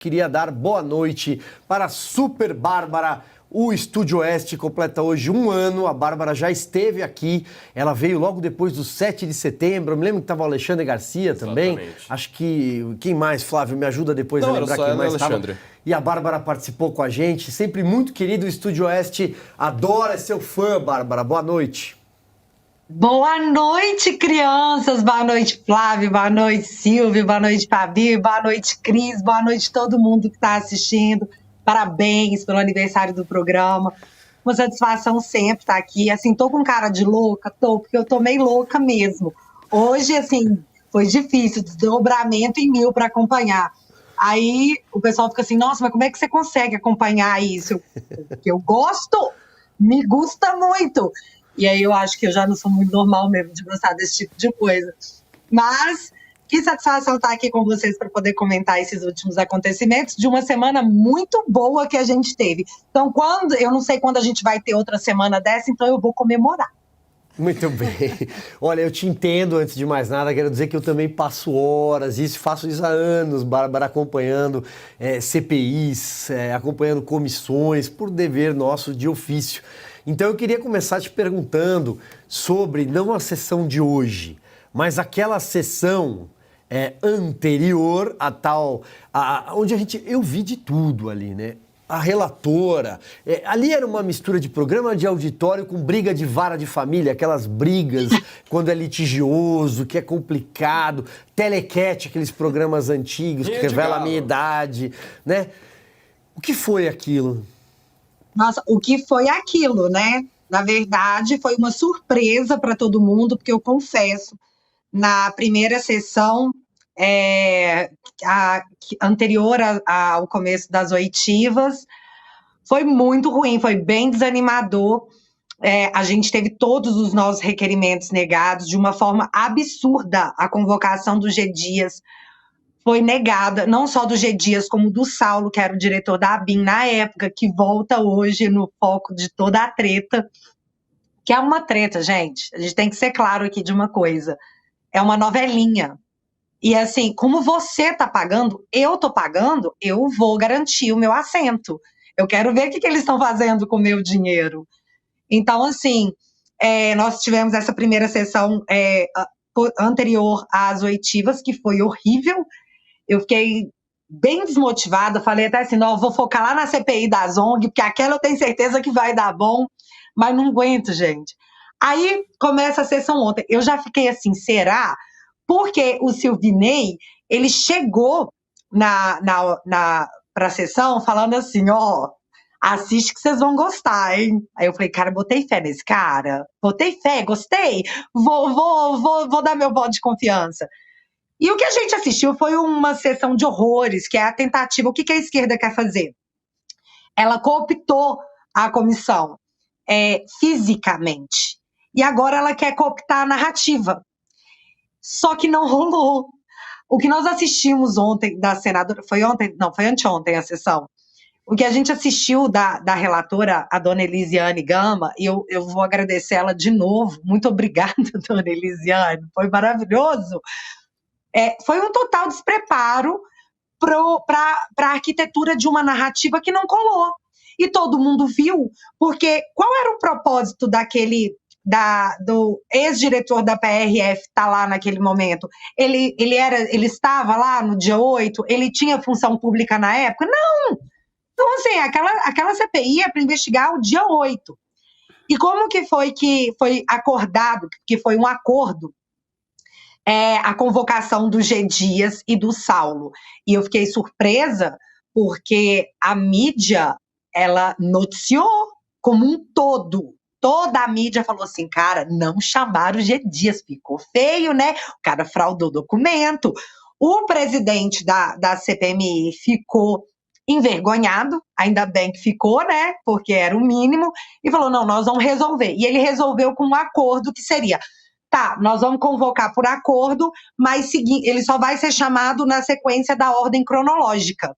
Queria dar boa noite para a Super Bárbara. O Estúdio Oeste completa hoje 1 ano, a Bárbara já esteve aqui, ela veio logo depois do 7 de setembro, eu me lembro que estava o Alexandre Garcia também. Exatamente. Acho que, quem mais, Flávio, me ajuda depois a lembrar quem mais estava. E a Bárbara participou com a gente, sempre muito querido, o Estúdio Oeste adora, é seu fã, Bárbara, boa noite. Boa noite, crianças! Boa noite, Flávio, boa noite, Silvio, boa noite, Fabi, boa noite, Cris, boa noite todo mundo que está assistindo. Parabéns pelo aniversário do programa. Uma satisfação sempre estar aqui. Assim, tô com cara de louca, porque eu tô meio louca mesmo. Hoje, assim, foi difícil, desdobramento em 1000 para acompanhar. Aí o pessoal fica assim, nossa, mas como é que você consegue acompanhar isso? Porque eu gosto, me gusta muito. E aí eu acho que eu já não sou muito normal mesmo de gostar desse tipo de coisa. Mas que satisfação estar aqui com vocês para poder comentar esses últimos acontecimentos de uma semana muito boa que a gente teve. Então, eu não sei quando a gente vai ter outra semana dessa, então eu vou comemorar. Muito bem. Olha, eu te entendo, antes de mais nada, quero dizer que eu também passo horas, faço isso há anos, Bárbara, acompanhando CPIs, acompanhando comissões, por dever nosso de ofício. Então eu queria começar te perguntando sobre, não a sessão de hoje, mas aquela sessão anterior a tal, onde eu vi de tudo ali, né? A relatora, ali era uma mistura de programa de auditório com briga de vara de família, aquelas brigas quando é litigioso, que é complicado, telequete, aqueles programas antigos que revelam a minha idade, né? O que foi aquilo? Nossa, o que foi aquilo, né? Na verdade, foi uma surpresa para todo mundo, porque eu confesso, na primeira sessão anterior ao começo das oitivas, foi muito ruim, foi bem desanimador. A gente teve todos os nossos requerimentos negados de uma forma absurda. A convocação do G. Dias foi negada, não só do G. Dias, como do Saulo, que era o diretor da ABIN na época, que volta hoje no foco de toda a treta, que é uma treta, gente. A gente tem que ser claro aqui de uma coisa. É uma novelinha. E assim, como você tá pagando, eu tô pagando, eu vou garantir o meu assento. Eu quero ver o que eles estão fazendo com o meu dinheiro. Então, assim, nós tivemos essa primeira sessão anterior às oitivas, que foi horrível. Eu fiquei bem desmotivada, falei até assim, não, eu vou focar lá na CPI da ZONG, porque aquela eu tenho certeza que vai dar bom, mas não aguento, gente. Aí começa a sessão ontem, eu já fiquei assim, será? Porque o Silvinei, ele chegou para a sessão falando assim, ó, assiste que vocês vão gostar, hein? Aí eu falei, cara, botei fé nesse cara, botei fé, gostei, vou dar meu voto de confiança. E o que a gente assistiu foi uma sessão de horrores, que é a tentativa. O que a esquerda quer fazer? Ela cooptou a comissão fisicamente. E agora ela quer cooptar a narrativa. Só que não rolou. O que nós assistimos ontem da senadora... Foi ontem? Não, foi anteontem a sessão. O que a gente assistiu da relatora, a dona Elisiane Gama, e eu vou agradecer ela de novo. Muito obrigada, dona Elisiane. Foi maravilhoso. Foi um total despreparo para a arquitetura de uma narrativa que não colou. E todo mundo viu, porque qual era o propósito do ex-diretor da PRF estar lá naquele momento? Ele estava lá no dia 8, ele tinha função pública na época? Não! Então, assim, aquela CPI é para investigar o dia 8. E como que foi acordado, que foi um acordo, a convocação do G. Dias e do Saulo. E eu fiquei surpresa porque a mídia, ela noticiou como um todo. Toda a mídia falou assim, cara, não chamaram o G. Dias, ficou feio, né? O cara fraudou documento. O presidente da CPMI ficou envergonhado, ainda bem que ficou, né? Porque era o mínimo, e falou, não, nós vamos resolver. E ele resolveu com um acordo que seria... Tá, nós vamos convocar por acordo, mas ele só vai ser chamado na sequência da ordem cronológica.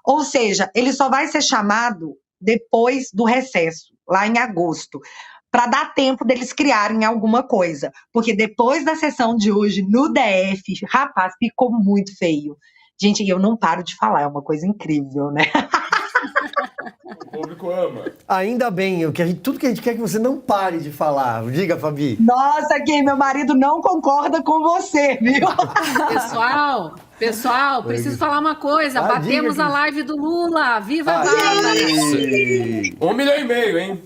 Ou seja, ele só vai ser chamado depois do recesso, lá em agosto, para dar tempo deles criarem alguma coisa. Porque depois da sessão de hoje no DF, rapaz, ficou muito feio. Gente, eu não paro de falar, é uma coisa incrível, né? O público ama. Ainda bem, tudo que a gente quer é que você não pare de falar. Diga, Fabi. Nossa, que meu marido não concorda com você, viu? Pessoal, preciso falar uma coisa. Batemos diga, a live do Lula. Viva a Ai. Bárbara! 1,5 milhão, hein?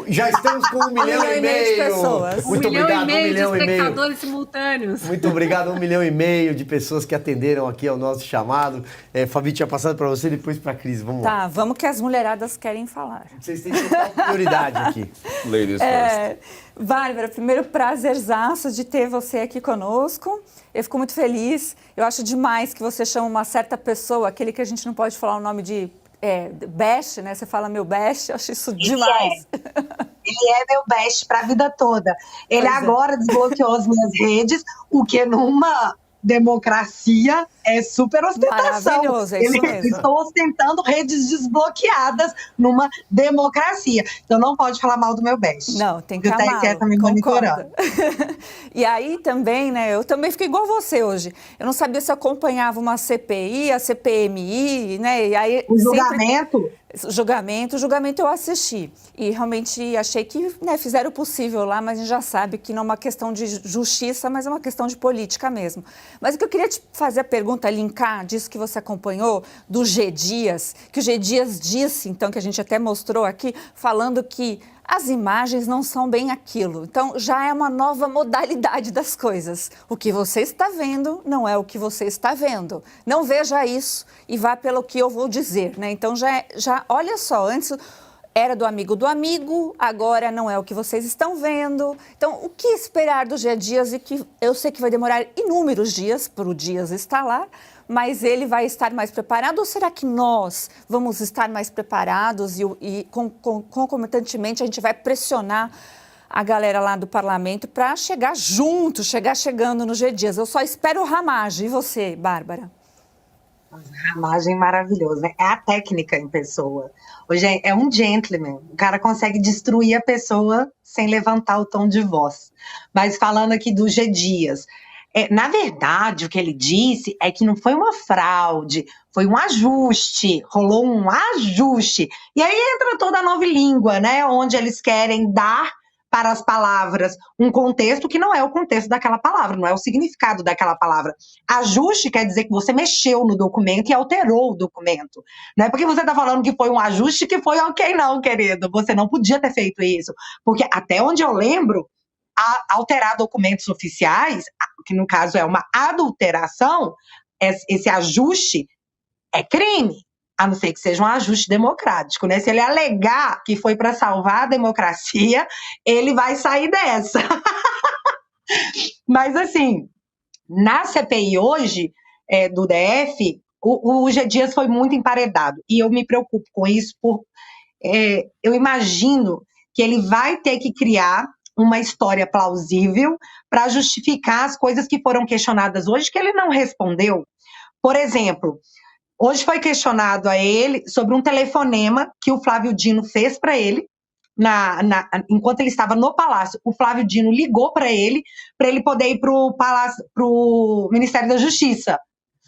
Já estamos com 1,5 milhão de pessoas. Muito obrigado, 1,5 milhão de 1,5 milhão. espectadores simultâneos. Muito obrigado, 1,5 milhão de pessoas que atenderam aqui ao nosso chamado. Fabi, tinha passado para você, depois para a Cris. Vamos lá. Tá, vamos que as mulheradas querem falar. Vocês têm total prioridade aqui. Ladies first. Bárbara, primeiro prazerzaço de ter você aqui conosco. Eu fico muito feliz. Eu acho demais que você chama uma certa pessoa, aquele que a gente não pode falar o nome de best, né? Você fala meu best, eu acho isso demais. Ele é meu best para a vida toda. Ele agora desbloqueou as minhas redes, o que numa democracia é super ostentação. Maravilhoso, é isso mesmo. Estou ostentando redes desbloqueadas numa democracia. Então não pode falar mal do meu best. Não, tem que amar. O TSE tá me monitorando. E aí também, né, eu também fiquei igual você hoje. Eu não sabia se acompanhava uma CPI, a CPMI, né, e aí... O julgamento... O julgamento eu assisti e realmente achei que, né, fizeram o possível lá, mas a gente já sabe que não é uma questão de justiça, mas é uma questão de política mesmo. Mas o que eu queria te fazer a pergunta, linkar disso que você acompanhou, do G. Dias, que o G. Dias disse, então, que a gente até mostrou aqui, falando que as imagens não são bem aquilo. Então, já é uma nova modalidade das coisas. O que você está vendo não é o que você está vendo. Não veja isso e vá pelo que eu vou dizer, né? Então, já olha só, antes era do amigo, agora não é o que vocês estão vendo. Então, o que esperar do G. Dias? E que eu sei que vai demorar inúmeros dias para o Dias estar lá, mas ele vai estar mais preparado? Ou será que nós vamos estar mais preparados e concomitantemente a gente vai pressionar a galera lá do parlamento para chegar junto, chegando no G. Dias? Eu só espero o Ramagem. E você, Bárbara? Ramagem maravilhoso, né? É a técnica em pessoa. Hoje é um gentleman. O cara consegue destruir a pessoa sem levantar o tom de voz. Mas falando aqui do G. Dias... na verdade, o que ele disse é que não foi uma fraude, foi um ajuste, rolou um ajuste. E aí entra toda a nova língua, né? Onde eles querem dar para as palavras um contexto que não é o contexto daquela palavra, não é o significado daquela palavra. Ajuste quer dizer que você mexeu no documento e alterou o documento. Não é porque você está falando que foi um ajuste que foi ok, não, querido. Você não podia ter feito isso. Porque até onde eu lembro, alterar documentos oficiais, que no caso é uma adulteração, esse ajuste é crime, a não ser que seja um ajuste democrático, né? Se ele alegar que foi para salvar a democracia, ele vai sair dessa. Mas assim, na CPI hoje, do DF, o G. Dias foi muito emparedado, e eu me preocupo com isso, eu imagino que ele vai ter que criar uma história plausível para justificar as coisas que foram questionadas hoje, que ele não respondeu. Por exemplo, hoje foi questionado a ele sobre um telefonema que o Flávio Dino fez para ele, enquanto ele estava no Palácio. O Flávio Dino ligou para ele poder ir para o Ministério da Justiça.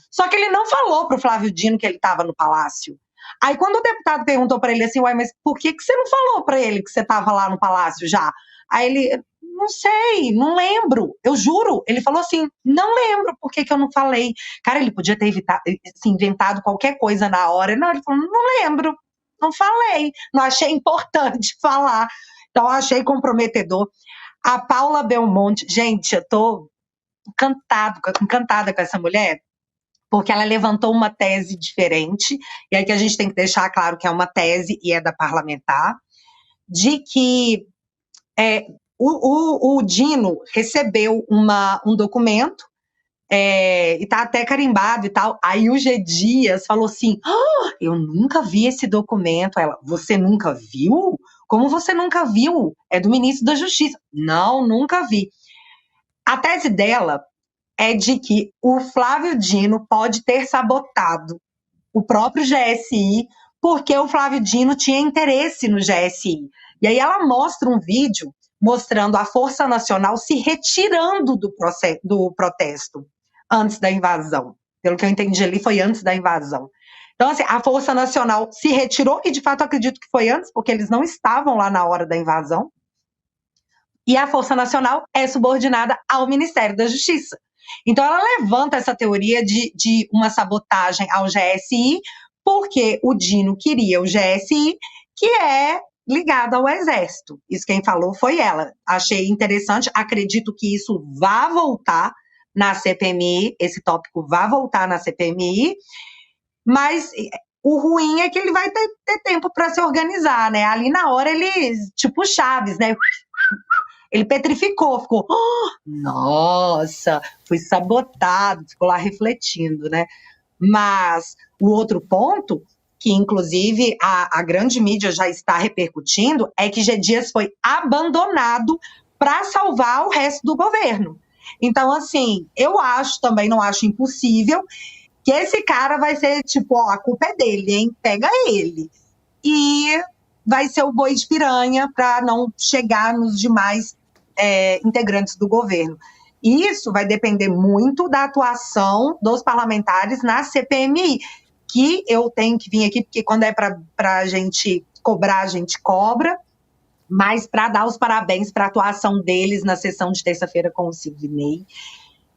Só que ele não falou para o Flávio Dino que ele estava no Palácio. Aí quando o deputado perguntou para ele assim, ué, mas por que você não falou para ele que você estava lá no Palácio já? Aí ele, não sei, não lembro, eu juro. Ele falou assim, não lembro por que eu não falei. Cara, ele podia ter inventado qualquer coisa na hora. Não, ele falou, não lembro, não falei, não achei importante falar. Então, achei comprometedor. A Paula Belmonte, gente, eu tô encantada com essa mulher, porque ela levantou uma tese diferente, e aí que a gente tem que deixar claro que é uma tese e é da parlamentar, de que o Dino recebeu um documento e está até carimbado e tal. Aí o G. Dias falou assim, eu nunca vi esse documento. Ela, você nunca viu? Como você nunca viu? É do ministro da Justiça. Não, nunca vi. A tese dela é de que o Flávio Dino pode ter sabotado o próprio GSI, porque o Flávio Dino tinha interesse no GSI. E aí ela mostra um vídeo mostrando a Força Nacional se retirando do protesto antes da invasão, Pelo que eu entendi ali, foi antes da invasão. Então, assim, a Força Nacional se retirou, e de fato acredito que foi antes, porque eles não estavam lá na hora da invasão. E a Força Nacional é subordinada ao Ministério da Justiça. Então, ela levanta essa teoria de uma sabotagem ao GSI, porque o Dino queria o GSI, que é ligado ao Exército. Isso quem falou foi ela. Achei interessante, acredito que isso vá voltar na CPMI, esse tópico vai voltar na CPMI, mas o ruim é que ele vai ter tempo para se organizar, né? Ali na hora ele, tipo Chaves, né? Ele petrificou, ficou, nossa, fui sabotado, ficou lá refletindo, né? Mas o outro ponto, que inclusive a grande mídia já está repercutindo, é que G. Dias foi abandonado para salvar o resto do governo. Então, assim, eu acho, também não acho impossível, que esse cara vai ser tipo, a culpa é dele, hein? Pega ele. E vai ser o boi de piranha para não chegar nos demais integrantes do governo. E isso vai depender muito da atuação dos parlamentares na CPMI, que eu tenho que vir aqui, porque quando é para a gente cobrar, a gente cobra, mas para dar os parabéns para a atuação deles na sessão de terça-feira com o Silvinei,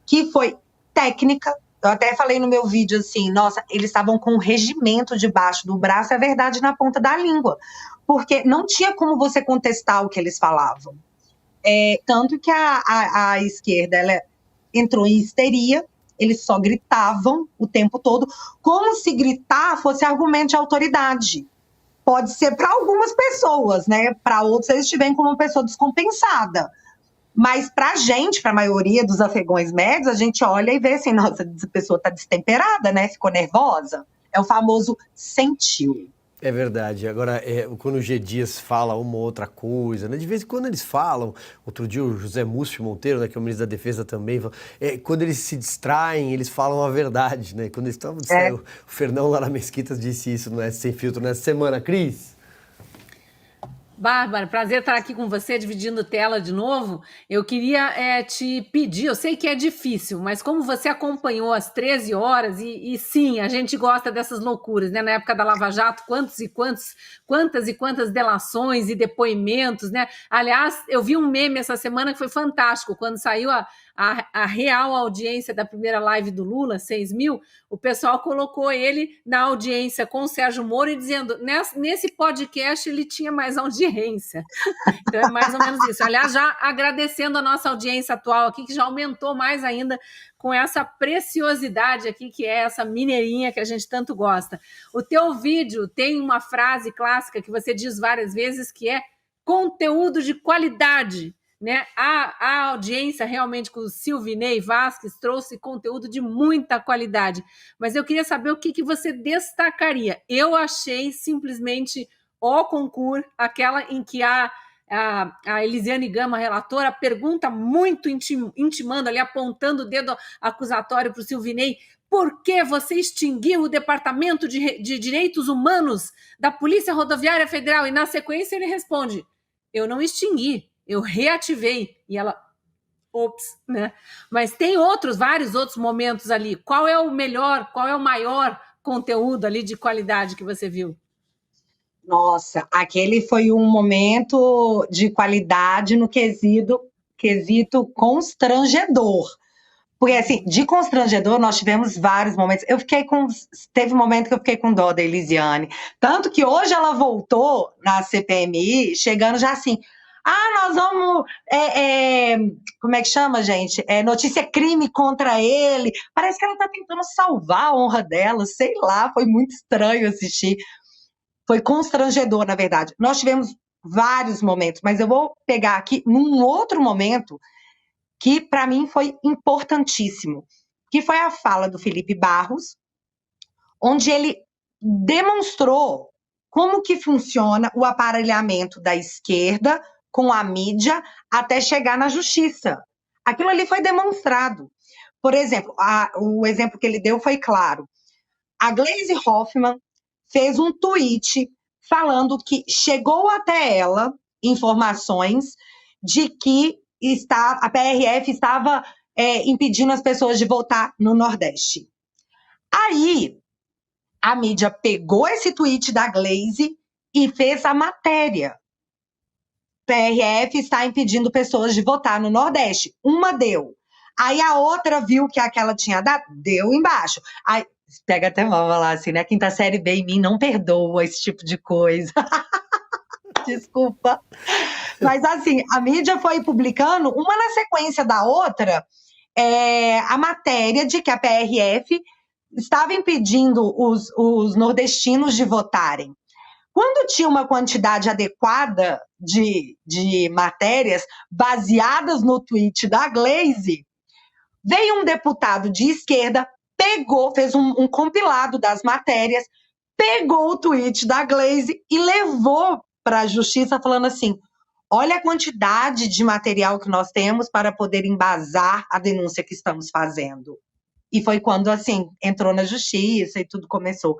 que foi técnica. Eu até falei no meu vídeo assim, nossa, eles estavam com um regimento debaixo do braço, é verdade, na ponta da língua, porque não tinha como você contestar o que eles falavam. Tanto que a esquerda ela entrou em histeria, eles só gritavam o tempo todo, como se gritar fosse argumento de autoridade. Pode ser para algumas pessoas, né? Para outros eles estiverem como uma pessoa descompensada. Mas para a gente, para a maioria dos afegões médios, a gente olha e vê assim, nossa, essa pessoa está destemperada, né? Ficou nervosa. É o famoso sentiu. É verdade. Agora, quando o G. Dias fala uma ou outra coisa, né? De vez em quando eles falam, outro dia o José Múcio Monteiro, né, que é o ministro da Defesa também, quando eles se distraem, eles falam a verdade, né? Quando eles estavam o Fernão lá na Mesquitas disse isso no Sem Filtro nessa semana. Cris? Bárbara, prazer estar aqui com você, dividindo tela de novo. Eu queria te pedir, eu sei que é difícil, mas como você acompanhou às 13 horas, e sim, a gente gosta dessas loucuras, né? Na época da Lava Jato, quantas e quantas delações e depoimentos, né? Aliás, eu vi um meme essa semana que foi fantástico, quando saiu a real audiência da primeira live do Lula, 6 mil, o pessoal colocou ele na audiência com o Sérgio Moro e dizendo, nesse podcast ele tinha mais audiência. Então é mais ou menos isso. Aliás, já agradecendo a nossa audiência atual aqui, que já aumentou mais ainda com essa preciosidade aqui, que é essa mineirinha que a gente tanto gosta. O teu vídeo tem uma frase clássica que você diz várias vezes, que é conteúdo de qualidade. Né? A audiência realmente com o Silvinei Vasquez trouxe conteúdo de muita qualidade, mas eu queria saber o que você destacaria. Eu achei simplesmente o concurso, aquela em que a Elisiane Gama, relatora, pergunta muito intimando ali, apontando o dedo acusatório para o Silvinei: por que você extinguiu o Departamento de Direitos Humanos da Polícia Rodoviária Federal? E na sequência ele responde: eu não extingui, eu reativei. E ela, ops, né? Mas tem vários outros momentos ali. Qual é o melhor, qual é o maior conteúdo ali de qualidade que você viu? Nossa, aquele foi um momento de qualidade no quesito constrangedor. Porque, assim, de constrangedor, nós tivemos vários momentos. Teve um momento que eu fiquei com dó da Elisiane. Tanto que hoje ela voltou na CPMI, chegando já assim, nós vamos, como é que chama, gente? Notícia crime contra ele. Parece que ela está tentando salvar a honra dela, sei lá, foi muito estranho assistir. Foi constrangedor, na verdade. Nós tivemos vários momentos, mas eu vou pegar aqui num outro momento que, para mim, foi importantíssimo, que foi a fala do Felipe Barros, onde ele demonstrou como que funciona o aparelhamento da esquerda com a mídia até chegar na justiça. Aquilo ali foi demonstrado. Por exemplo, o exemplo que ele deu foi claro. A Gleisi Hoffmann fez um tweet falando que chegou até ela informações de que a PRF estava impedindo as pessoas de votar no Nordeste. Aí, a mídia pegou esse tweet da Glaze e fez a matéria. PRF está impedindo pessoas de votar no Nordeste. Uma deu. Aí a outra viu que aquela tinha dado, deu embaixo. Aí, pega até mal falar assim, né? Quinta série B em mim não perdoa esse tipo de coisa. Desculpa. Mas assim, a mídia foi publicando, uma na sequência da outra, a matéria de que a PRF estava impedindo os nordestinos de votarem. Quando tinha uma quantidade adequada de matérias baseadas no tweet da Glaze, veio um deputado de esquerda, fez um compilado das matérias, pegou o tweet da Glaze e levou para a justiça falando assim, olha a quantidade de material que nós temos para poder embasar a denúncia que estamos fazendo. E foi quando, assim, entrou na justiça e tudo começou.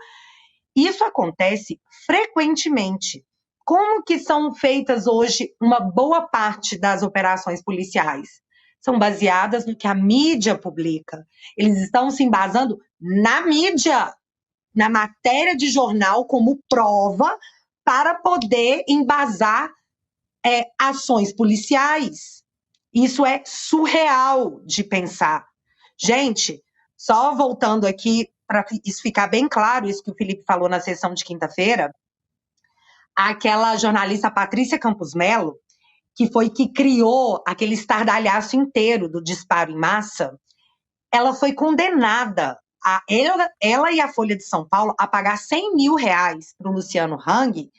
Isso acontece frequentemente. Como que são feitas hoje uma boa parte das operações policiais? São baseadas no que a mídia publica. Eles estão se embasando na mídia, na matéria de jornal como prova para poder embasar ações policiais. Isso é surreal de pensar. Gente, só voltando aqui, para isso ficar bem claro, isso que o Felipe falou na sessão de quinta-feira, aquela jornalista Patrícia Campos Melo, que foi que criou aquele estardalhaço inteiro do disparo em massa, ela foi condenada, ela e a Folha de São Paulo, a pagar R$100 mil para o Luciano Hang,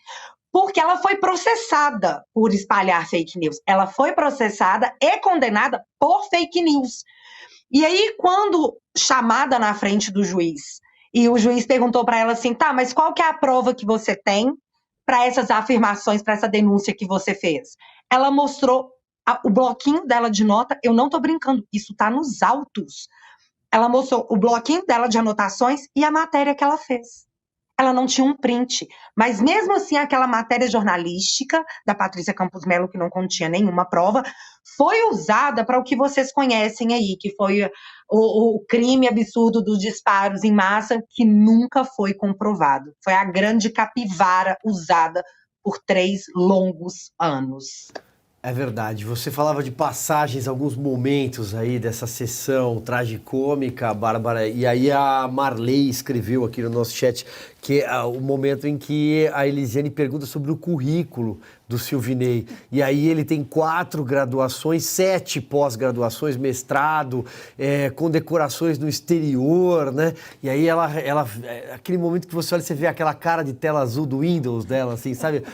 porque ela foi processada por espalhar fake news. Ela foi processada e condenada por fake news. E aí, quando chamada na frente do juiz, e o juiz perguntou para ela assim, tá, mas qual que é a prova que você tem para essas afirmações, para essa denúncia que você fez? Ela mostrou o bloquinho dela de nota, eu não tô brincando, isso tá nos autos. Ela mostrou o bloquinho dela de anotações e a matéria que ela fez. Ela não tinha um print, mas mesmo assim aquela matéria jornalística da Patrícia Campos Melo, que não continha nenhuma prova, foi usada para o que vocês conhecem aí, que foi o crime absurdo dos disparos em massa, que nunca foi comprovado. Foi a grande capivara usada por 3 longos anos. É verdade. Você falava de passagens, alguns momentos aí dessa sessão tragicômica, Bárbara, e aí a Marley escreveu aqui no nosso chat que é o momento em que a Elisiane pergunta sobre o currículo do Silvinei. E aí ele tem 4 graduações, 7 pós-graduações, mestrado, condecorações no exterior, né? E aí ela, aquele momento que você olha, você vê aquela cara de tela azul do Windows dela, assim, sabe?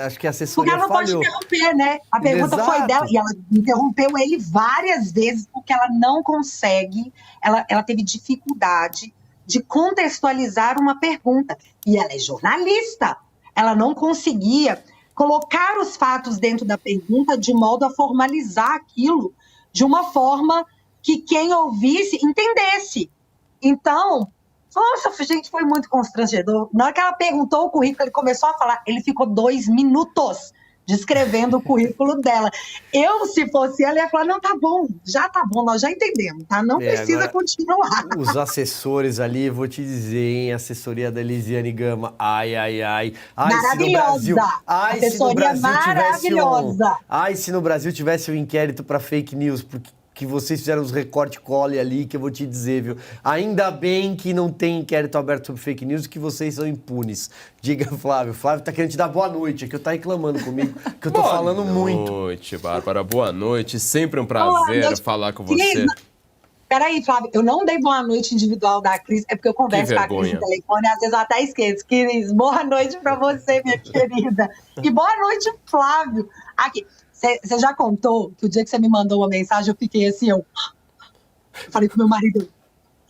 Acho que a assessoria falhou. Porque ela não pode interromper, né? A pergunta foi dela, e ela interrompeu ele várias vezes, porque ela não consegue, ela teve dificuldade de contextualizar uma pergunta. E ela é jornalista, ela não conseguia colocar os fatos dentro da pergunta de modo a formalizar aquilo de uma forma que quem ouvisse entendesse. Então, nossa, gente, foi muito constrangedor. Na hora que ela perguntou o currículo, ele começou a falar, ele ficou 2 minutos descrevendo o currículo dela. Eu, se fosse ela, ia falar, não, tá bom, nós já entendemos, tá? Não precisa continuar. Os assessores ali, vou te dizer, hein, assessoria da Elisiane Gama, ai, maravilhosa! Assessoria maravilhosa! Se no Brasil tivesse um inquérito para fake news, porque que vocês fizeram os recorte-cole ali, que eu vou te dizer, viu? Ainda bem que não tem inquérito aberto sobre fake news e que vocês são impunes. Diga, Flávio. Flávio tá querendo te dar boa noite, é que eu tá reclamando comigo, que eu tô falando muito. Boa noite, Bárbara. Boa noite. Sempre um prazer falar com você. Peraí, Flávio, eu não dei boa noite individual da Cris, é porque eu converso com a Cris no telefone, às vezes eu até esqueço. Cris, boa noite pra você, minha querida. E boa noite, Flávio. Aqui. Você já contou que o dia que você me mandou uma mensagem, eu fiquei assim, eu falei pro meu marido,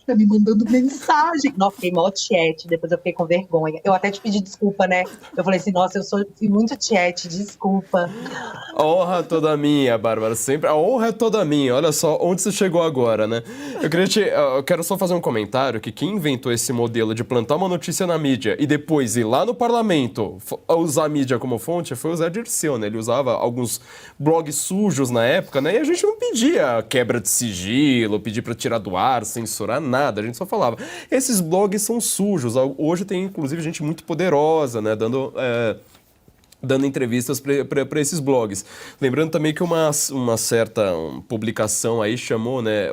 tá me mandando mensagem. Nossa, fiquei mó tiete, depois eu fiquei com vergonha. Eu até te pedi desculpa, né? Eu falei assim, nossa, fui muito tiete, desculpa. A honra toda minha, Bárbara, sempre. A honra é toda minha. Olha só onde você chegou agora, né? Eu quero só fazer um comentário que quem inventou esse modelo de plantar uma notícia na mídia e depois ir lá no parlamento usar a mídia como fonte foi o Zé Dirceu, né? Ele usava alguns blogs sujos na época, né? E a gente não pedia quebra de sigilo, pedir pra tirar do ar, censurar, nada. nada, a gente só falava. Esses blogs são sujos. Hoje tem, inclusive, gente muito poderosa, né, dando entrevistas para esses blogs. Lembrando também que uma certa publicação aí chamou, né,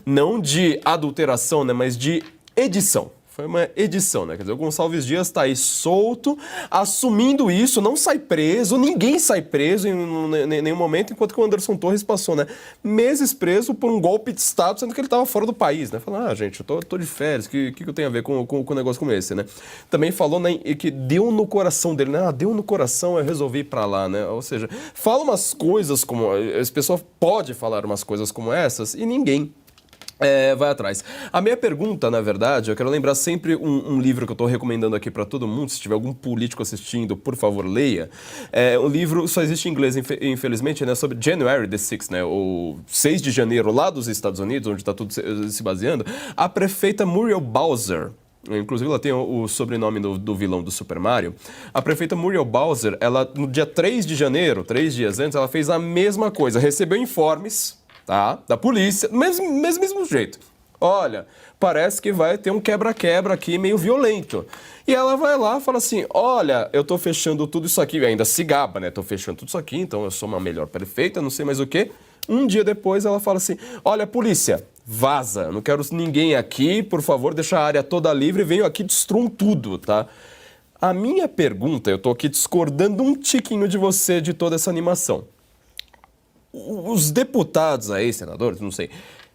não de adulteração, né, mas de edição. Foi uma edição, né? Quer dizer, o Gonçalves Dias está aí solto, assumindo isso, não sai preso, ninguém sai preso em nenhum momento, enquanto que o Anderson Torres passou, né, meses preso por um golpe de Estado, sendo que ele estava fora do país, né? Falando, gente, eu tô de férias, o que eu tenho a ver com um negócio como esse, né? Também falou, né, que deu no coração dele, né? Deu no coração, eu resolvi ir pra lá, né? Ou seja, fala umas coisas como... As pessoas podem falar umas coisas como essas e ninguém vai atrás. A minha pergunta, na verdade, eu quero lembrar sempre um livro que eu estou recomendando aqui para todo mundo. Se tiver algum político assistindo, por favor, leia. O livro só existe em inglês, infelizmente, né, sobre January the 6th, né, o 6 de janeiro lá dos Estados Unidos, onde está tudo se baseando. A prefeita Muriel Bowser, inclusive ela tem o sobrenome do vilão do Super Mario. A prefeita Muriel Bowser, ela, no dia 3 de janeiro, 3 dias antes, ela fez a mesma coisa. Recebeu informes, tá, da polícia, mesmo jeito. Olha, parece que vai ter um quebra-quebra aqui meio violento. E ela vai lá e fala assim, olha, eu tô fechando tudo isso aqui, ainda se gaba, né? Tô fechando tudo isso aqui, então eu sou uma melhor prefeita, não sei mais o quê. Um dia depois ela fala assim, olha, polícia, vaza, não quero ninguém aqui, por favor, deixa a área toda livre, venho aqui e destruam tudo, tá? A minha pergunta, eu tô aqui discordando um tiquinho de você, de toda essa animação. Os deputados aí, senadores, não sei,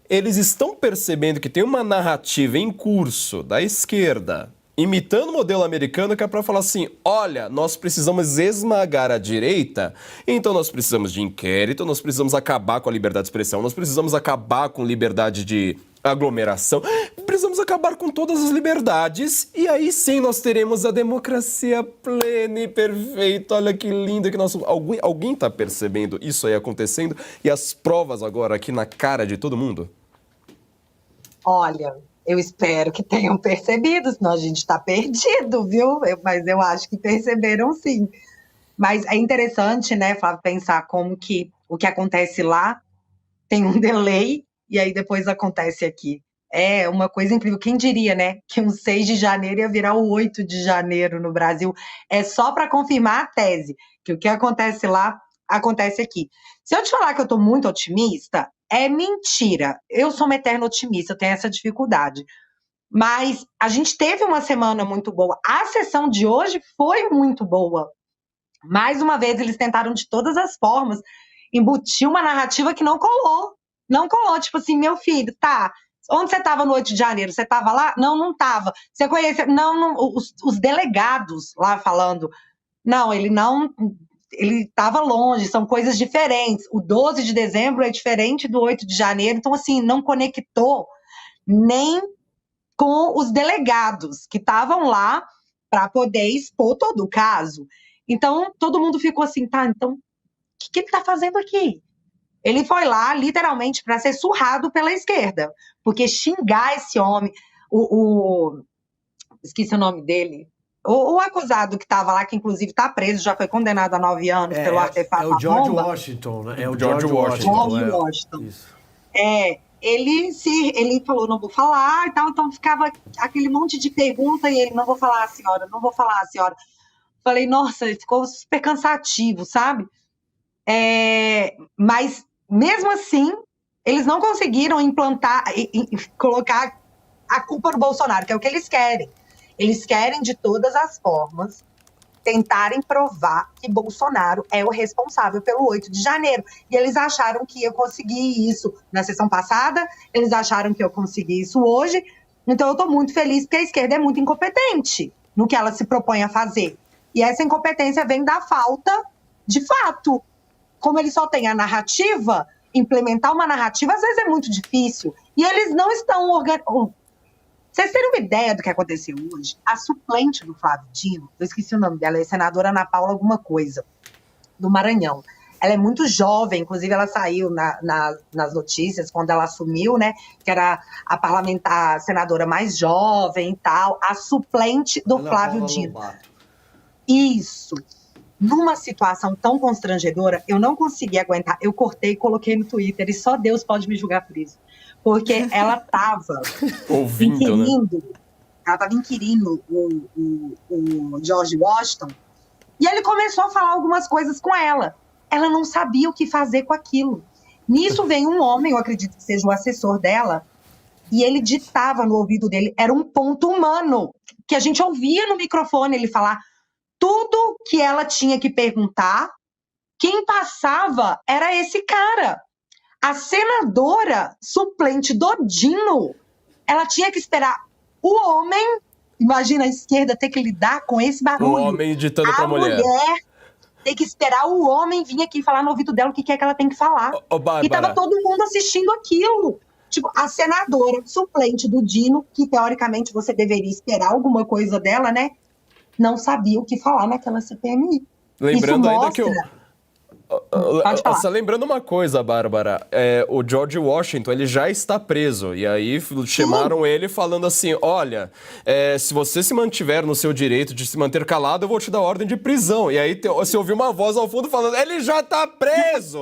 eles estão percebendo que tem uma narrativa em curso da esquerda, imitando o modelo americano, que é para falar assim, olha, nós precisamos esmagar a direita, então nós precisamos de inquérito, nós precisamos acabar com a liberdade de expressão, nós precisamos acabar com liberdade de aglomeração, precisamos acabar com todas as liberdades e aí sim nós teremos a democracia plena e perfeita. Olha que lindo que nós... Alguém está percebendo isso aí acontecendo e as provas agora aqui na cara de todo mundo? Olha, eu espero que tenham percebido, senão a gente está perdido, viu? Mas eu acho que perceberam sim. Mas é interessante, né, Flávio, pensar como que o que acontece lá tem um delay e aí depois acontece aqui. É uma coisa incrível. Quem diria, né, que um 6 de janeiro ia virar o 8 de janeiro no Brasil? É só para confirmar a tese, que o que acontece lá, acontece aqui. Se eu te falar que eu estou muito otimista, é mentira. Eu sou uma eterna otimista, eu tenho essa dificuldade. Mas a gente teve uma semana muito boa. A sessão de hoje foi muito boa. Mais uma vez, eles tentaram de todas as formas embutir uma narrativa que não colou. Não colou, tipo assim, meu filho, tá, onde você estava no 8 de janeiro? Você estava lá? Não, não estava. Você conhece? Não, os delegados lá falando, não, ele estava longe, são coisas diferentes. O 12 de dezembro é diferente do 8 de janeiro, então assim, não conectou nem com os delegados que estavam lá para poder expor todo o caso. Então, todo mundo ficou assim, tá, então, o que ele está fazendo aqui? Ele foi lá, literalmente, para ser surrado pela esquerda. Porque xingar esse homem, esqueci o nome dele, o acusado que estava lá, que inclusive está preso, já foi condenado a 9 anos pelo artefato. É o George Washington, né? É o George Washington. George Washington. Isso. Ele falou, não vou falar e tal, então ficava aquele monte de pergunta e ele, não vou falar, senhora, não vou falar, senhora. Falei, nossa, ficou super cansativo, sabe? Mas, mesmo assim, eles não conseguiram implantar e colocar a culpa no Bolsonaro, que é o que eles querem. Eles querem, de todas as formas, tentarem provar que Bolsonaro é o responsável pelo 8 de janeiro. E eles acharam que eu consegui isso na sessão passada, eles acharam que eu consegui isso hoje. Então, eu estou muito feliz porque a esquerda é muito incompetente no que ela se propõe a fazer. E essa incompetência vem da falta de fato. Como eles só têm a narrativa, implementar uma narrativa às vezes é muito difícil. E eles não estão organizando. Vocês terem uma ideia do que aconteceu hoje, a suplente do Flávio Dino, eu esqueci o nome dela, é a senadora Ana Paula alguma coisa, do Maranhão. Ela é muito jovem, inclusive ela saiu nas notícias quando ela assumiu, né, que era a parlamentar, a senadora mais jovem e tal, a suplente do Ana Flávio Paula Dino. Lobato. Isso. Numa situação tão constrangedora, eu não consegui aguentar. Eu cortei e coloquei no Twitter, e só Deus pode me julgar por isso. porque ela estava Ouvindo, né? ela estava inquirindo o George Washington, e ele começou a falar algumas coisas com ela. Ela não sabia o que fazer com aquilo. Nisso vem um homem, eu acredito que seja o assessor dela, e ele ditava no ouvido dele, era um ponto humano, que a gente ouvia no microfone ele falar tudo que ela tinha que perguntar. Quem passava era esse cara. A senadora suplente do Dino, ela tinha que esperar o homem, imagina a esquerda ter que lidar com esse barulho. O homem ditando pra mulher. A mulher ter que esperar o homem vir aqui falar no ouvido dela o que é que ela tem que falar. Ô, Bárbara. E tava todo mundo assistindo aquilo. Tipo, a senadora suplente do Dino, que teoricamente você deveria esperar alguma coisa dela, né? Não sabia o que falar naquela CPMI. Lembrando Isso ainda que mostra... Pode falar. Só lembrando uma coisa, Bárbara, o George Washington, ele já está preso, e aí chamaram ele falando assim, olha, se você se mantiver no seu direito de se manter calado, eu vou te dar ordem de prisão. E aí você ouviu uma voz ao fundo falando, ele já está preso!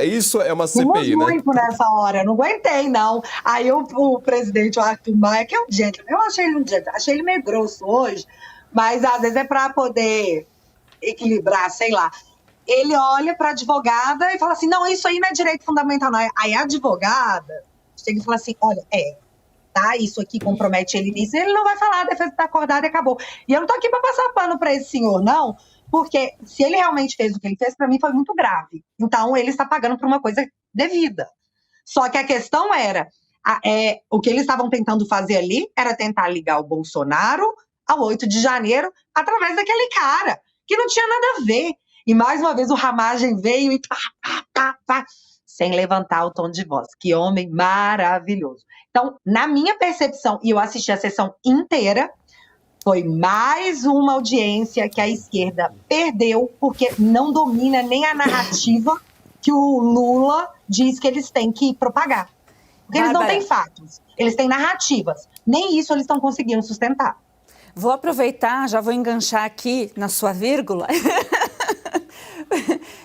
Isso é uma CPI, né? Muito nessa hora, eu não aguentei, não. Aí o presidente, o Arthur Maia, que é um gentleman, eu achei ele um gentleman, achei ele meio grosso hoje, mas às vezes é para poder equilibrar, sei lá. Ele olha para a advogada e fala assim, não, isso aí não é direito fundamental, não. Aí a advogada chega e fala assim, olha, tá, isso aqui compromete ele nisso, ele não vai falar, a defesa está acordada e acabou. E eu não tô aqui para passar pano para esse senhor, não, porque se ele realmente fez o que ele fez, para mim foi muito grave. Então, ele está pagando por uma coisa devida. Só que a questão era, o que eles estavam tentando fazer ali era tentar ligar o Bolsonaro ao 8 de janeiro através daquele cara, que não tinha nada a ver. E mais uma vez o Ramagem veio e pá, sem levantar o tom de voz. Que homem maravilhoso. Então, na minha percepção, e eu assisti a sessão inteira, foi mais uma audiência que a esquerda perdeu, porque não domina nem a narrativa que o Lula diz que eles têm que propagar. Porque eles não têm fatos, eles têm narrativas. Nem isso eles estão conseguindo sustentar. Vou aproveitar, já vou enganchar aqui na sua vírgula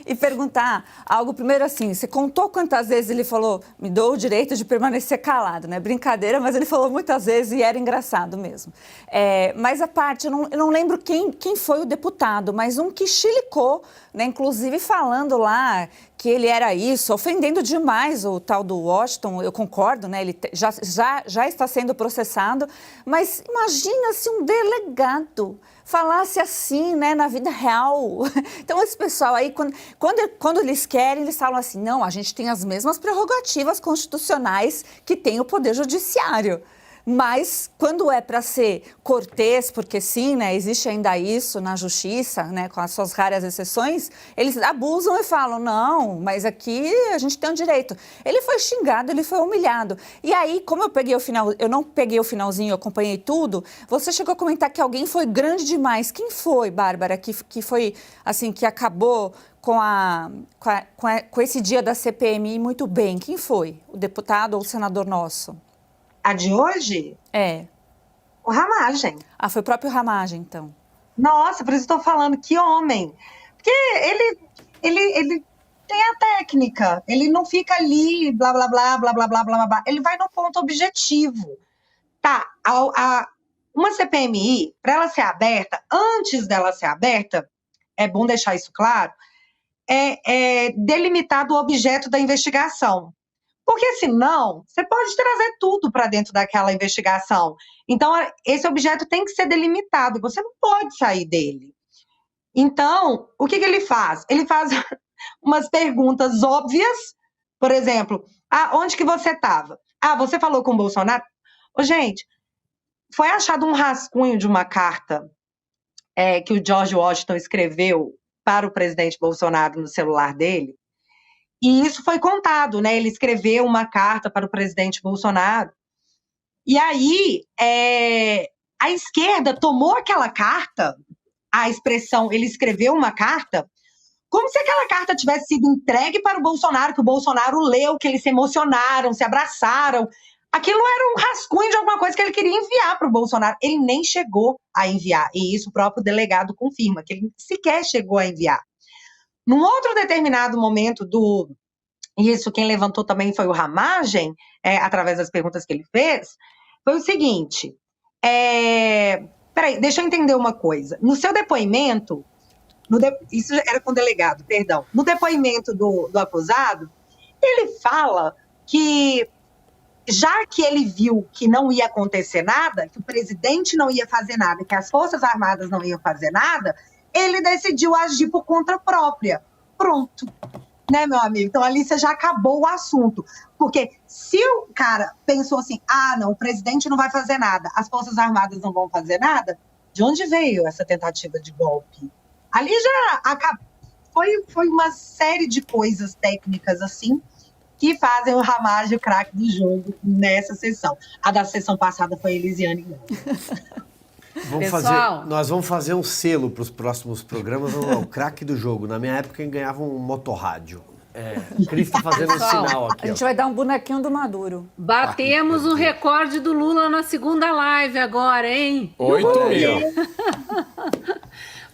e perguntar algo. Primeiro assim, você contou quantas vezes ele falou, me dou o direito de permanecer calado, né? Brincadeira, mas ele falou muitas vezes e era engraçado mesmo. Mas a parte, eu não lembro quem foi o deputado, mas um que chilicou, né? Inclusive falando lá que ele era isso, ofendendo demais o tal do Washington, eu concordo, né? Ele já está sendo processado, mas imagina se um delegado falasse assim, né, na vida real. Então, esse pessoal aí, quando eles querem, eles falam assim, não, a gente tem as mesmas prerrogativas constitucionais que tem o Poder Judiciário. Mas, quando é para ser cortês, porque sim, né, existe ainda isso na justiça, né, com as suas raras exceções, eles abusam e falam, não, mas aqui a gente tem um direito. Ele foi xingado, ele foi humilhado. E aí, como eu não peguei o finalzinho, eu acompanhei tudo, você chegou a comentar que alguém foi grande demais. Quem foi, Bárbara, que foi, assim, que acabou com esse dia da CPMI muito bem? Quem foi? O deputado ou o senador nosso? A de hoje? O Ramagem. Ah, foi o próprio Ramagem, então. Nossa, por isso estou falando, que homem. Porque ele tem a técnica, ele não fica ali, blá, blá, blá, blá, blá, blá, blá, blá. Ele vai no ponto objetivo. Tá, uma CPMI, para ela ser aberta, antes dela ser aberta, é bom deixar isso claro, é delimitado o objeto da investigação. Porque senão, você pode trazer tudo para dentro daquela investigação. Então, esse objeto tem que ser delimitado, você não pode sair dele. Então, o que ele faz? Ele faz umas perguntas óbvias, por exemplo, onde que você estava? Você falou com o Bolsonaro? Gente, foi achado um rascunho de uma carta que o George Washington escreveu para o presidente Bolsonaro no celular dele. E isso foi contado, né? Ele escreveu uma carta para o presidente Bolsonaro. E aí, a esquerda tomou aquela carta, a expressão, ele escreveu uma carta, como se aquela carta tivesse sido entregue para o Bolsonaro, que o Bolsonaro leu, que eles se emocionaram, se abraçaram. Aquilo era um rascunho de alguma coisa que ele queria enviar para o Bolsonaro. Ele nem chegou a enviar. E isso o próprio delegado confirma, que ele sequer chegou a enviar. Num outro determinado momento e isso quem levantou também foi o Ramagem, através das perguntas que ele fez, foi o seguinte, peraí, deixa eu entender uma coisa. No seu depoimento, isso era com o delegado, perdão, no depoimento do acusado, ele fala que, já que ele viu que não ia acontecer nada, que o presidente não ia fazer nada, que as Forças Armadas não iam fazer nada, ele decidiu agir por conta própria. Pronto. Né, meu amigo? Então, ali você já acabou o assunto. Porque se o cara pensou assim, não, o presidente não vai fazer nada, as Forças Armadas não vão fazer nada, de onde veio essa tentativa de golpe? Ali já acabou. Foi uma série de coisas técnicas, assim, que fazem o Ramagem o craque do jogo nessa sessão. A da sessão passada foi a Elisiane. Nós vamos fazer um selo para os próximos programas, o craque do jogo. Na minha época, quem ganhava um motorrádio. Cris está fazendo um sinal aqui. A gente vai dar um bonequinho do Maduro. Batemos o recorde do Lula na segunda live agora, hein? 8.000.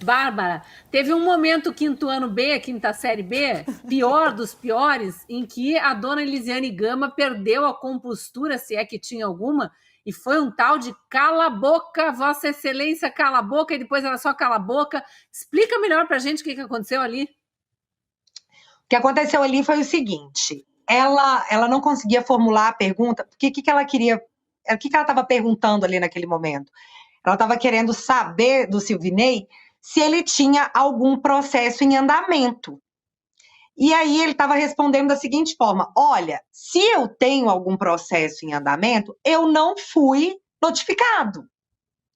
Bárbara, teve um momento quinto ano B, quinta série B, pior dos piores, em que a dona Elisiane Gama perdeu a compostura, se é que tinha alguma, e foi um tal de cala a boca, Vossa Excelência, cala a boca, e depois era só cala a boca. Explica melhor pra gente o que aconteceu ali. O que aconteceu ali foi o seguinte, ela não conseguia formular a pergunta, porque o que ela queria, o que ela estava perguntando ali naquele momento? Ela estava querendo saber do Silvinei se ele tinha algum processo em andamento. E aí ele estava respondendo da seguinte forma, olha, se eu tenho algum processo em andamento, eu não fui notificado.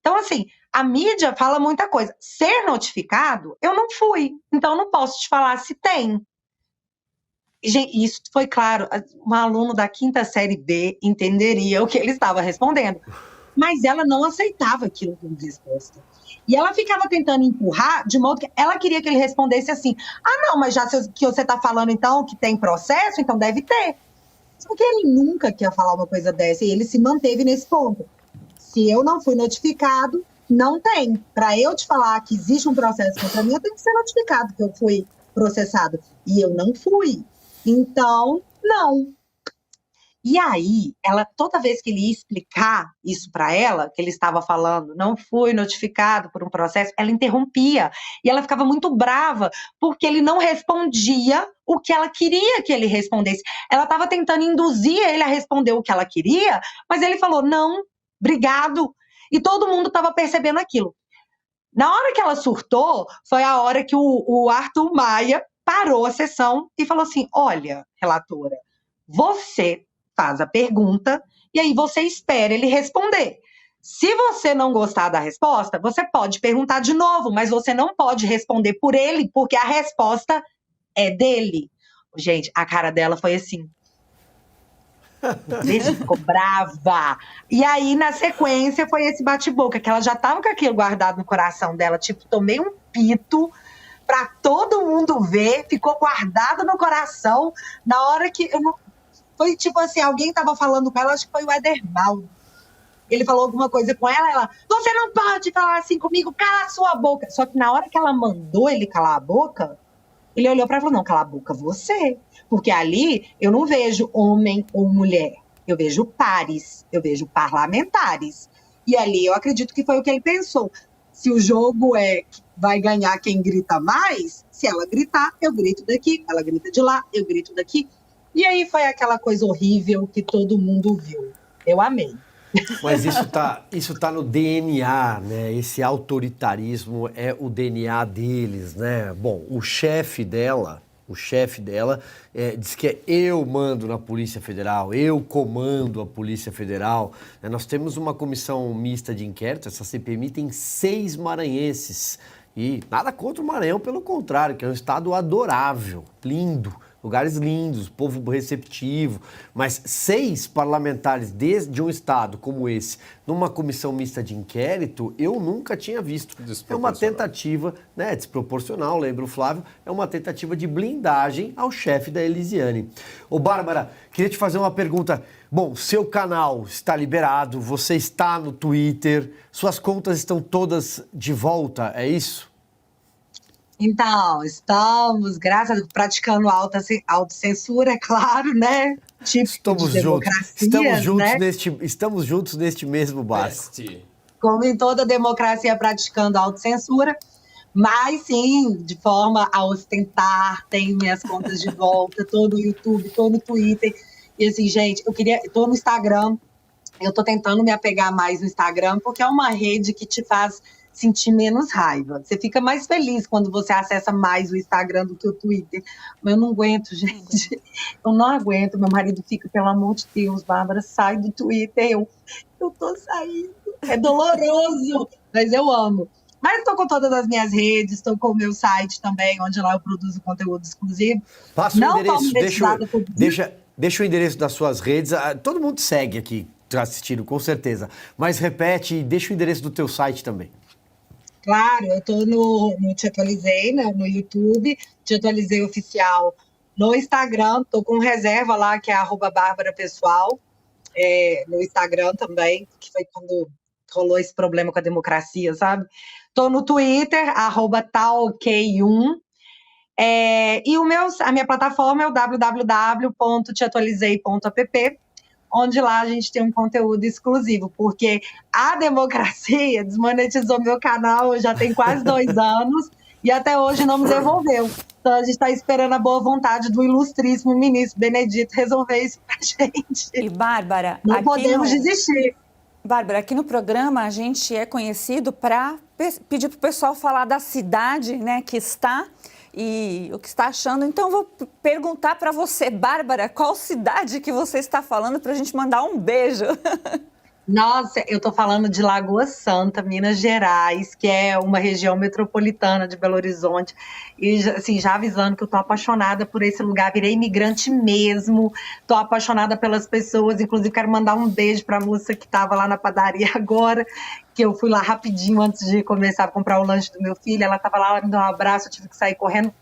Então, assim, a mídia fala muita coisa. Ser notificado, eu não fui. Então, eu não posso te falar se tem. Gente, isso foi claro, um aluno da quinta série B entenderia o que ele estava respondendo. Mas ela não aceitava aquilo como resposta. E ela ficava tentando empurrar, de modo que ela queria que ele respondesse assim, não, mas já que você está falando então que tem processo, então deve ter. Porque ele nunca quer falar uma coisa dessa, e ele se manteve nesse ponto. Se eu não fui notificado, não tem. Para eu te falar que existe um processo contra mim, eu tenho que ser notificado que eu fui processado. E eu não fui. Então, não. E aí, toda vez que ele ia explicar isso para ela, que ele estava falando, não fui notificado por um processo, ela interrompia. E ela ficava muito brava, porque ele não respondia o que ela queria que ele respondesse. Ela estava tentando induzir ele a responder o que ela queria, mas ele falou, não, obrigado. E todo mundo estava percebendo aquilo. Na hora que ela surtou, foi a hora que o Arthur Maia parou a sessão e falou assim, olha, relatora, você faz a pergunta e aí você espera ele responder. Se você não gostar da resposta, você pode perguntar de novo, mas você não pode responder por ele, porque a resposta é dele. Gente, a cara dela foi assim. Ele ficou brava. E aí, na sequência, foi esse bate-boca, que ela já tava com aquilo guardado no coração dela, tipo, tomei um pito pra todo mundo ver, ficou guardado no coração, na hora que... Foi tipo assim, alguém tava falando com ela, acho que foi o Ederbaldo. Ele falou alguma coisa com ela, você não pode falar assim comigo, cala a sua boca. Só que na hora que ela mandou ele calar a boca, ele olhou pra ela e falou, não, cala a boca você. Porque ali eu não vejo homem ou mulher, eu vejo pares, eu vejo parlamentares. E ali eu acredito que foi o que ele pensou. Se o jogo vai ganhar quem grita mais, se ela gritar, eu grito daqui, ela grita de lá, eu grito daqui. E aí foi aquela coisa horrível que todo mundo viu. Eu amei. Mas isso tá no DNA, né? Esse autoritarismo é o DNA deles, né? Bom, o chefe dela diz que eu mando na Polícia Federal, eu comando a Polícia Federal. Nós temos uma comissão mista de inquérito, essa CPMI tem 6 maranhenses. E nada contra o Maranhão, pelo contrário, que é um estado adorável, lindo. Lugares lindos, povo receptivo, mas 6 parlamentares de um estado como esse, numa comissão mista de inquérito, eu nunca tinha visto. É uma tentativa, né, desproporcional, lembra o Flávio, é uma tentativa de blindagem ao chefe da Elisiane. Ô Bárbara, queria te fazer uma pergunta. Bom, seu canal está liberado, você está no Twitter, suas contas estão todas de volta, é isso? Então, estamos, graças a Deus, praticando autocensura, é claro, né? Típico de democracias, né? Estamos juntos neste mesmo barco. Beste. Como em toda democracia, praticando autocensura, mas sim, de forma a ostentar, tenho minhas contas de volta, tô no YouTube, tô no Twitter, e assim, gente, tô no Instagram, eu tô tentando me apegar mais no Instagram, porque é uma rede que te faz sentir menos raiva. Você fica mais feliz quando você acessa mais o Instagram do que o Twitter. Mas eu não aguento, gente. Eu não aguento. Meu marido fica, pelo amor de Deus, Bárbara, sai do Twitter. Eu tô saindo. É doloroso, mas eu amo. Mas estou com todas as minhas redes, estou com o meu site também, onde lá eu produzo conteúdo exclusivo. Passa o endereço, deixa o endereço das suas redes. Todo mundo segue aqui, assistindo, com certeza. Mas repete e deixa o endereço do teu site também. Claro, eu estou no Te Atualizei, né, no YouTube, Te Atualizei Oficial no Instagram, estou com reserva lá, que é @BárbaraPessoal, no Instagram também, que foi quando rolou esse problema com a democracia, sabe? Estou no Twitter, @taok1, e a minha plataforma é o www.teatualizei.app, onde lá a gente tem um conteúdo exclusivo, porque a democracia desmonetizou meu canal já tem quase 2 anos e até hoje não me devolveu. Então a gente está esperando a boa vontade do ilustríssimo ministro Benedito resolver isso pra gente. E Bárbara, não podemos desistir. Bárbara, aqui no programa a gente é conhecido para pedir para o pessoal falar da cidade, né, que está e o que está achando. Então, eu vou perguntar para você, Bárbara, qual cidade que você está falando para a gente mandar um beijo? Nossa, eu estou falando de Lagoa Santa, Minas Gerais, que é uma região metropolitana de Belo Horizonte. E, assim, já avisando que eu estou apaixonada por esse lugar, virei imigrante mesmo, estou apaixonada pelas pessoas. Inclusive, quero mandar um beijo para a moça que estava lá na padaria agora, que eu fui lá rapidinho antes de começar a comprar o lanche do meu filho. Ela estava lá, ela me deu um abraço, eu tive que sair correndo.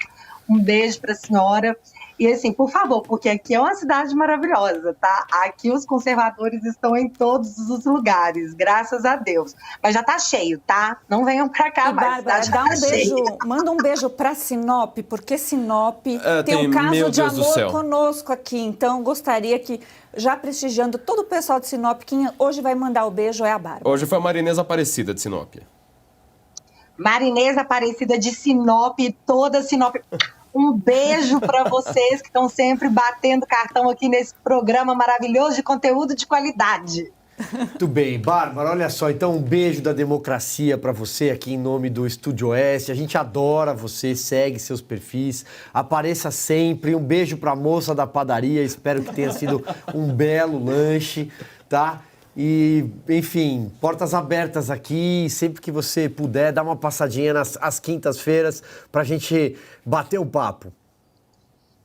Um beijo para a senhora. E assim, por favor, porque aqui é uma cidade maravilhosa, tá? Aqui os conservadores estão em todos os lugares, graças a Deus. Mas já tá cheio, tá? Não venham para cá, mas Bárbara, dá um beijo, manda um beijo para Sinop, porque Sinop tem um caso de amor conosco aqui. Então, gostaria que, já prestigiando todo o pessoal de Sinop, quem hoje vai mandar o beijo é a Bárbara. Hoje foi a Marinês Aparecida de Sinop. Marinês Aparecida de Sinop, toda Sinop. Um beijo para vocês que estão sempre batendo cartão aqui nesse programa maravilhoso de conteúdo de qualidade. Muito bem, Bárbara, olha só, então um beijo da democracia para você aqui em nome do Estúdio Oeste. A gente adora você, segue seus perfis, apareça sempre. Um beijo para a moça da padaria, espero que tenha sido um belo lanche, tá? E, enfim, portas abertas aqui, sempre que você puder, dá uma passadinha às quintas-feiras para a gente bater o papo.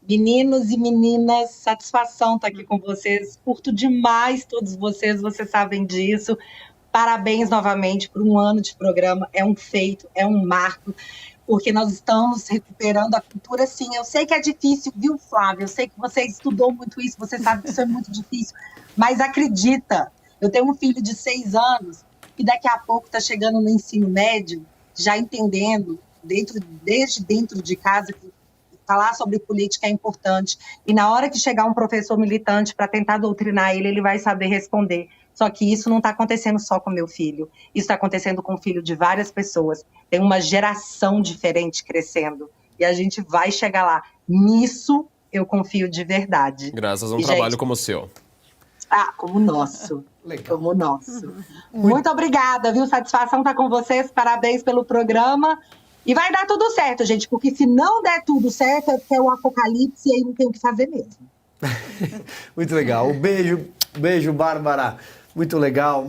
Meninos e meninas, satisfação estar aqui com vocês. Curto demais todos vocês sabem disso. Parabéns novamente por um ano de programa. É um feito, é um marco, porque nós estamos recuperando a cultura, sim. Eu sei que é difícil, viu, Flávia? Eu sei que você estudou muito isso, você sabe que isso é muito difícil, mas acredita. Eu tenho um filho de 6 anos que daqui a pouco está chegando no ensino médio, já entendendo, desde dentro de casa, que falar sobre política é importante. E na hora que chegar um professor militante para tentar doutrinar ele, ele vai saber responder. Só que isso não está acontecendo só com meu filho. Isso está acontecendo com o filho de várias pessoas. Tem uma geração diferente crescendo. E a gente vai chegar lá. Nisso eu confio de verdade. Graças a um trabalho como o seu. Como o nosso. Legal. Como o nosso. Muito obrigada, viu? Satisfação estar com vocês. Parabéns pelo programa. E vai dar tudo certo, gente, porque se não der tudo certo, é porque é o apocalipse e aí não tem o que fazer mesmo. Muito legal. Um beijo, Bárbara. Muito legal.